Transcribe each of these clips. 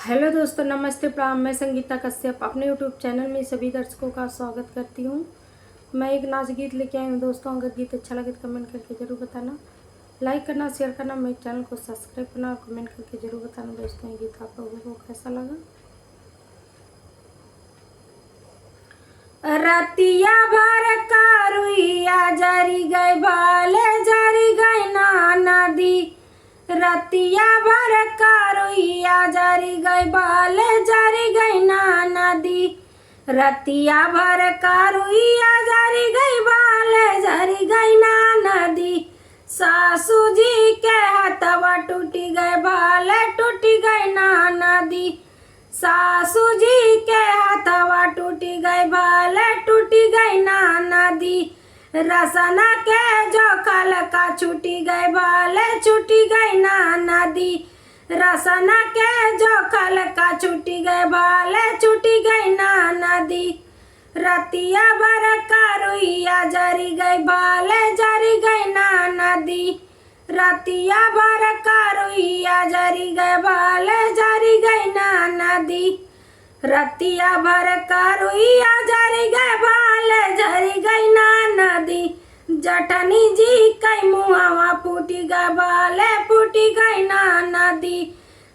Hello दोस्तों, नमस्ते प्रणाम। मैं संगीता कश्यप अपने यूट्यूब चैनल में सभी दर्शकों का स्वागत करती हूँ। मैं एक नाच गीत लेके आई हूँ दोस्तों। अगर गीत अच्छा लगे तो कमेंट करके ज़रूर बताना, लाइक करना, शेयर करना, मेरे चैनल को सब्सक्राइब करना और कमेंट करके ज़रूर बताना दोस्तों ये गीत आप लोगों को कैसा लगा। रतिया भर का रुइया जारी गए भाले जारी गए ना नदी। रतिया भर का रुइया जारी गए भाले जारी गए ना नदी। रतिया भर का रुइया जारी गई भाले जारी गई ना नदी। सासू जी के हाथवा टूटी गए भाले टूटी गई ना नदी। सासू जी के हाथवा टूटी गई भाले टूटी गई ना नदी। रसना के जो खल का छूटी गई भाले छूटी गई ना नदी। रसना के जो खल का छूटी गई भाले छूटी गई ना नदी। रतिया भर का रुइया जरी गई भाले जरी गई ना नदी। रतिया भर का रुइया जरी गई भाले जरी गई ना नदी। रतिया भर का रुइया जरी गई भाले जरी गई ना नदी। जटनी जी कई मुहावा फूटी गई भाले फूटी गई ना नदी।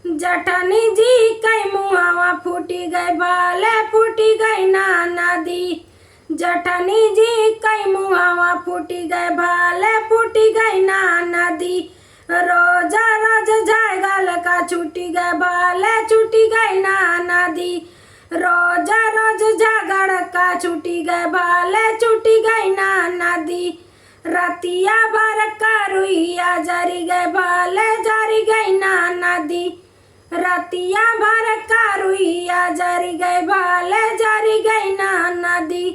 जटनी जी कई मुहावा फूटी गई भाले फूटी गई ना नदी। जटनी जी कई मुहावा फूटी गई भाले फूटी गई ना नदी। रोजा रोज जागल का छूटी गई भाले छूटी गई ना नदी। रोजा रोज जागड़ का छूटी गई भाले छूटी गई ना नदी। रतिया भर का रुइया जरी गई भाले जरी गई ना नदी। रतिया भर का रुइया जरी गई भाले जरी गई ना नदी।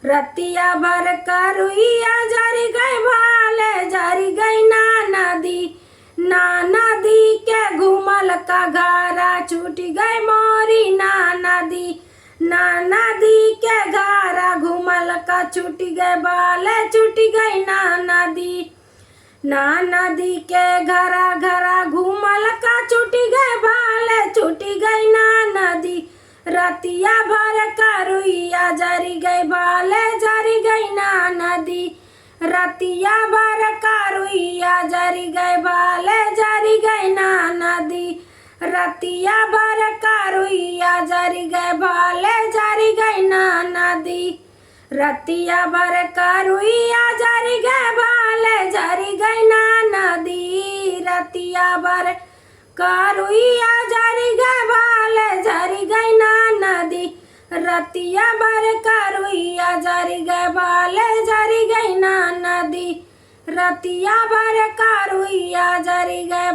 रतिया भर का रुइया जरी गई भाले जरी गई ना नदी। ना नदी के घूमल का घारा छूटी गई मोरी ना नदी। ना नदी के घारा घूमल का छूटी गई भाले छूटी गई ना नदी। ना नदी के घरा घरा घूमल का छूटी गई भाले छूटी गई ना नदी। रतिया भर का रुइया जरी गई भाले जरी गई ना नदी। रतिया भर का रुइया जरी गई भाले जरी गई ना नदी। रतिया भर का रुइया जरी गई भाले जरी गई ना नदी। रतिया भर का रुइया जरी गई भाले जरी गई ना नदी। रतिया भर का रुइया जरी गई भाले जरी गई ना नदी। रतिया भर का रुइया जरी गई भाले जरी गई ना नदी। रतिया भर का रुइया जरी गई